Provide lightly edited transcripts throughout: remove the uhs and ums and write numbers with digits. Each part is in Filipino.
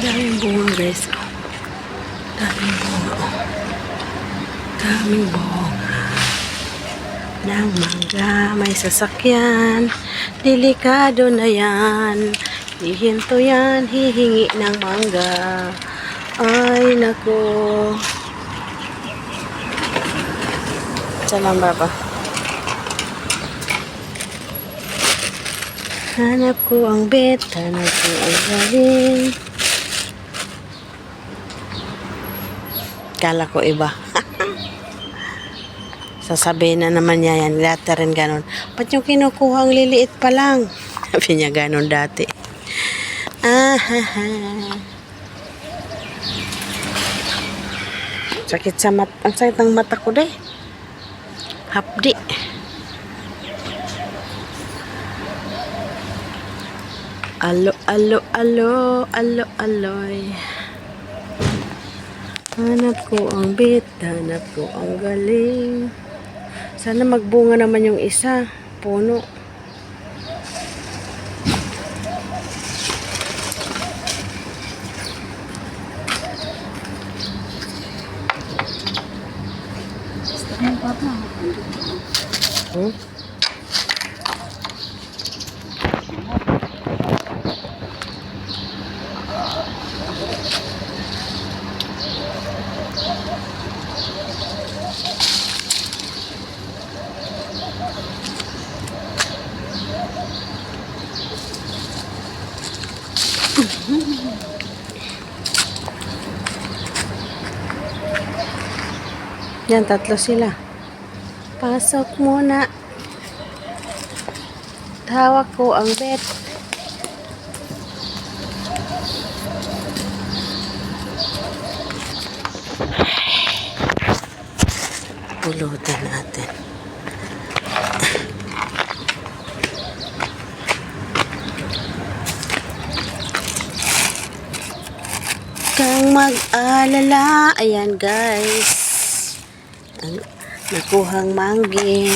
Daming bunga guys. Daming bunga. Daming bunga. Ng mangga. May sasakyan. Delikado na yan. Hihinto yan. Hihingi ng mangga. Ay nako. Salam baba. Hanap ko ang bet. Hanap ko ang galing. Kala ko iba. Sasabihin na naman niya yan. Dati rin ganon. Ba't yung kinukuha ang liliit pa lang? Sabi niya ganon dati. Sakit sa mata. Ang sakit ng mata ko deh. Hapdi. Alo, alo, alo. Alo, aloy. Hanap ko ang bit, hanap ko ang galing. Sana magbunga naman yung isa. Puno. Hmm? Yan, tatlo sila. Pasok muna. Hawak ko ang bet. Pulutan natin. Kang mag-alala. Ayan guys. Ang nakuhang manggi.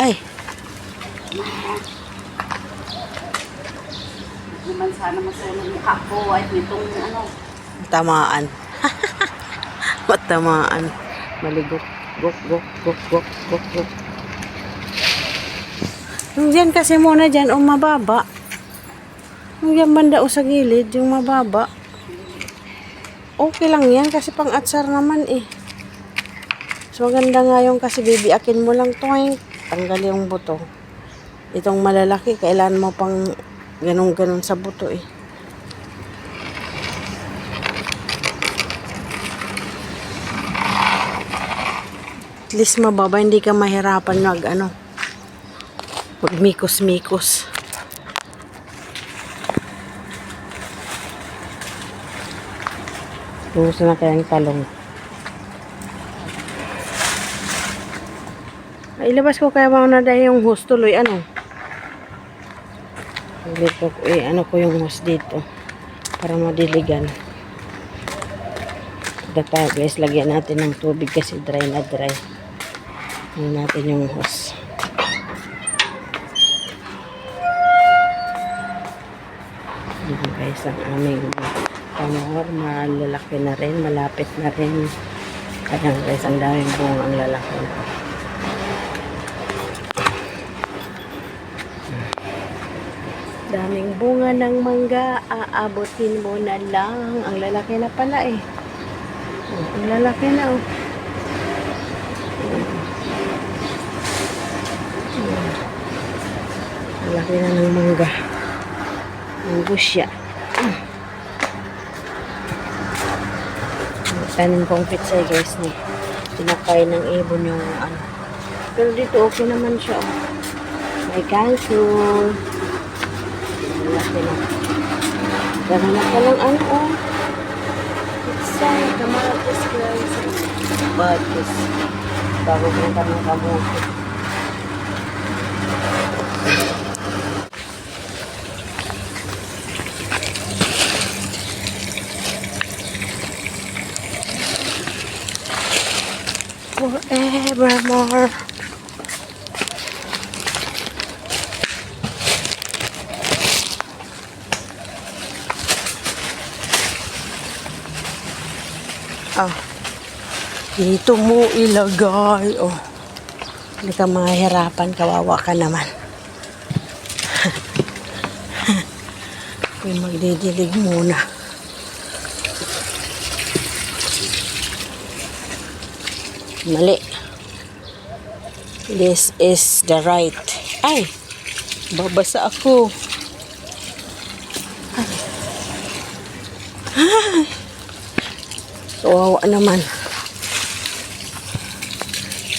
Ay. Naman sana masaya ng mukha ko at nitong ano. Tamaan. Matamaan. Maligok. Gok, gok, gok, gok, gok, gok. Yung dyan kasi muna dyan, mababa. Yung dyan banda o sa gilid, yung mababa. Okay lang yan kasi pang atsar naman eh. So maganda nga yung kasi bibiakin mo lang toing. Tanggal yung buto. Itong malalaki, kailangan mo pang ganun-ganun sa buto eh. At least mababa, hindi ka mahirapan magmikos-mikos. Gusto na kayang talong. Ilabas ko kaya mga na dahil yung hose tuloy, ano ko yung hose dito para madiligan. Data guys, lagyan natin ng tubig kasi dry na dry. Ano natin yung hose. Yan guys, ang aming pangor, malalaki na rin, malapit na rin. Kaya guys, ang daming bunga ang lalaki na. Daming bunga ng mangga, aabutin mo na lang. Ang lalaki na pala eh. Ang lalaki na oh. Ang laki na ng mangga. Ang busya. Tanim kong pitsay guys ni. Tinakay ng ibon yung ano. Pero dito okay naman siya oh. May calcium. Laki na. Ganun na palang oh. Pitsay, kamatis guys. Batis. Bago mo ka ng kamote. Forevermore. Ah, dito mo ilagay. Oh, hindi ka mahihirapan. Kawawa ka naman. May magdidilig muna. Mali. This is the right. Ay! Babasa ako. Ay. Kawawa naman.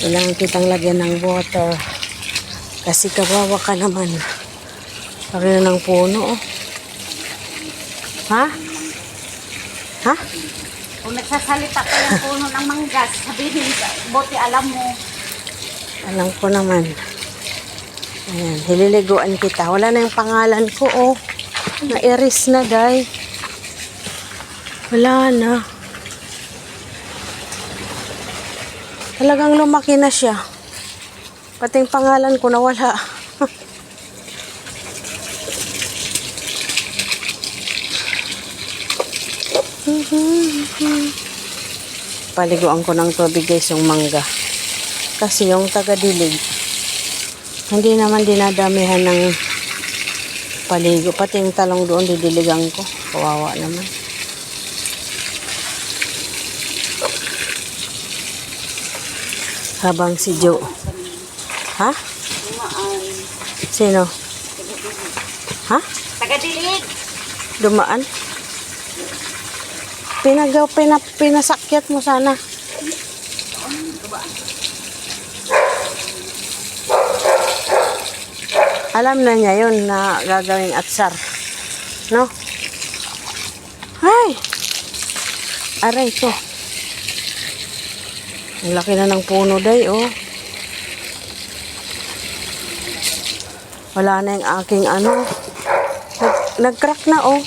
Kailangan kitang lagyan ng water. Kasi kawawa ka naman. Laki na ng puno. Oh. Ha? Ha? Kung nagsasalita ka ng puno ng manggas, sabihin ka, buti alam mo. Alam ko naman. Ayan, hililiguan kita. Wala na yung pangalan ko, oh. Na-erase na, day. Wala na. Talagang lumaki na siya. Pati yung pangalan ko nawala. Paliguan ko ng tubig guys yung mangga. Kasi yung taga-dilig, hindi naman dinadamihan ng paligo. Pati yung talong doon didiligan ko. Kawawa naman. Habang si Joe. Ha? Sino? Ha? Taga-dilig! Dumaan? Pinasakyat mo sana. Alam na niya yun na gagawing atsar. No? Ay! Aray ito. Ang laki na ng puno day, oh. Wala na yung aking ano. Nag-crack na, oh.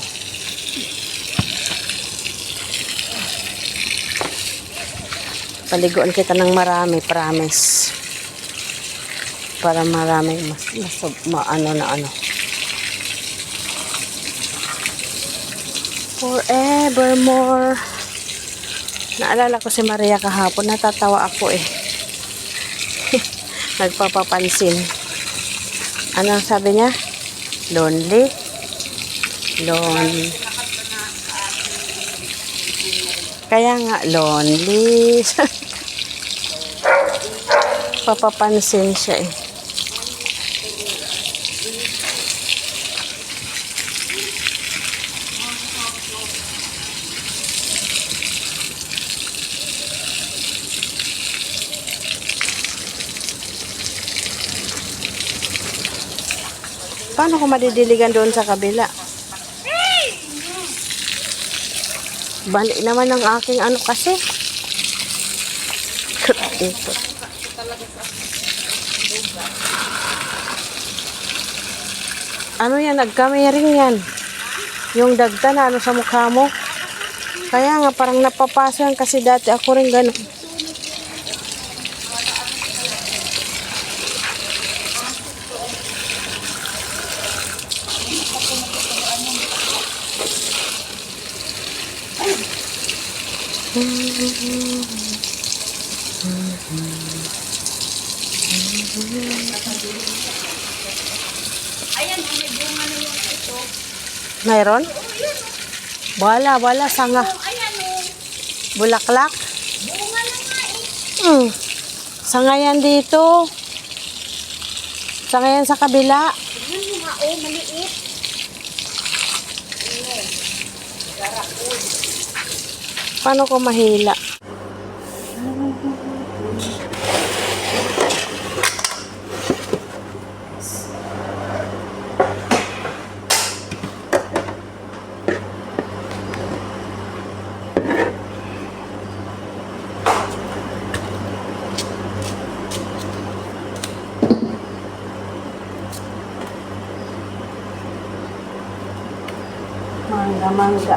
Paliguan kita ng marami, promise. Para maraming ano na ano. Forevermore. Naalala ko si Maria kahapon, natatawa ako eh. Nagpapapansin. Ano sabi niya? Lonely. Lonely. Kaya nga, lonely. Papapansin siya eh. Paano ko madidiligan doon sa kabila? Balik naman ang aking ano kasi. Ito. Ano yan? Nagkamiring yan. Yung dagta na ano sa mukha mo. Kaya nga parang napapaso yan kasi dati ako rin gano'n. Ayan, may bunga na yung ito. Mayroon? Wala, sanga. Ayan o. Bulaklak? Bunga na nga eh. Sanga yan dito. Sanga yan sa kabila. Tignan mo nga o, maliit. Paano ko mahila? Mangga.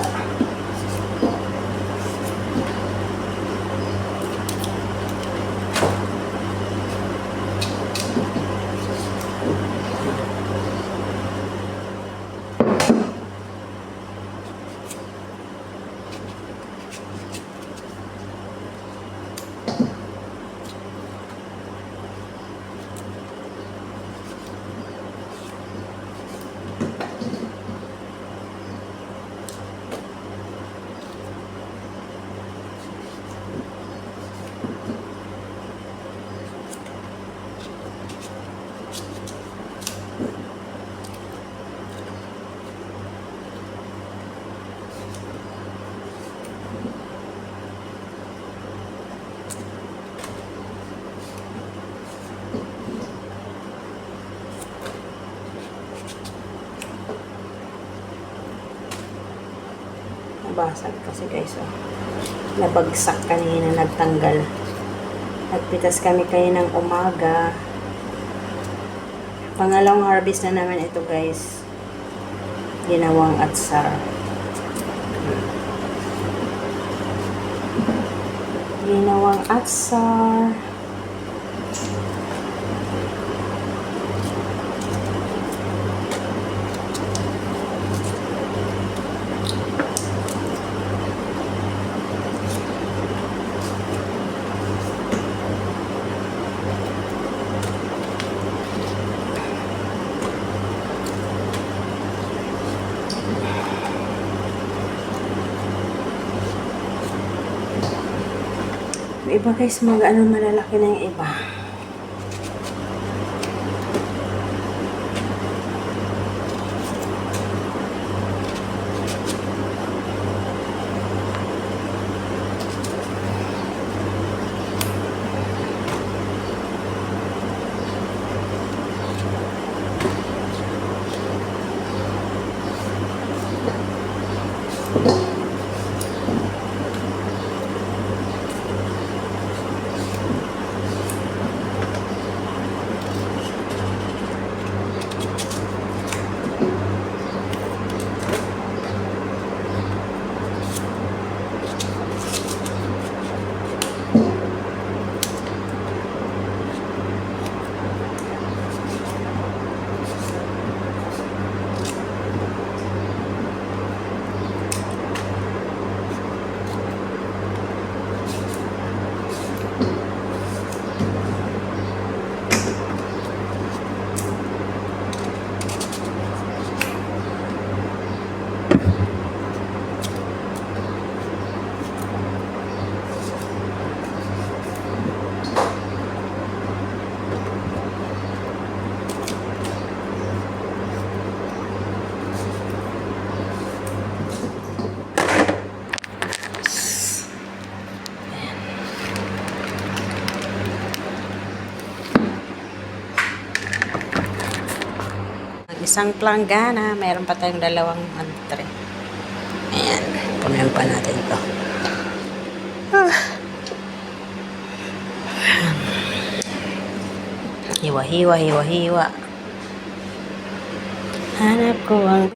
nabasag kasi guys, oh. Nabagsak kanina, nagtanggal. Nagpitas kami kaninang umaga. Pangalawang harvest na naman ito guys. Ginawang atsar. Ginawang atsar. Yung iba guys, malalaki na yung iba. Isang planggana, mayroon pa tayong dalawang tray. Ayan, punuin pa natin ito. Hiwa-hiwa, hiwa-hiwa. Hanap ko ang...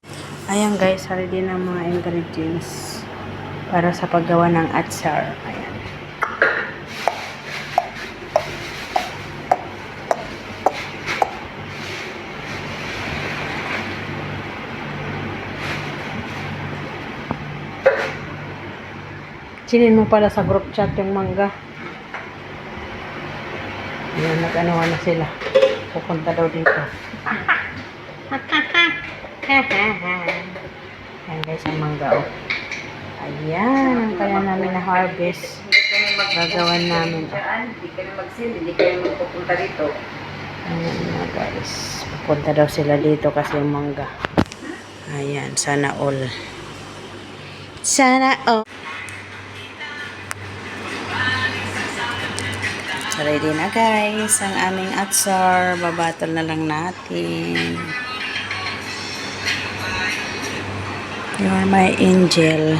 Ayan guys, ready na mga ingredients para sa paggawa ng atsar. Ayan. Sinin mo pala sa group chat yung mangga. Ayan, nag-anawa na sila. Pupunta daw dito. Ayan guys, ang mangga, oh. Ayan, ang kaya namin na harvest. Gagawan namin. Hindi kami mag-sale, hindi kami magpupunta dito. Ayan na guys. Pupunta daw sila dito kasi yung mangga. Ayan, sana all. Sana all. So, ready na guys, ang aming atsar. Babatol na lang natin. You are my angel.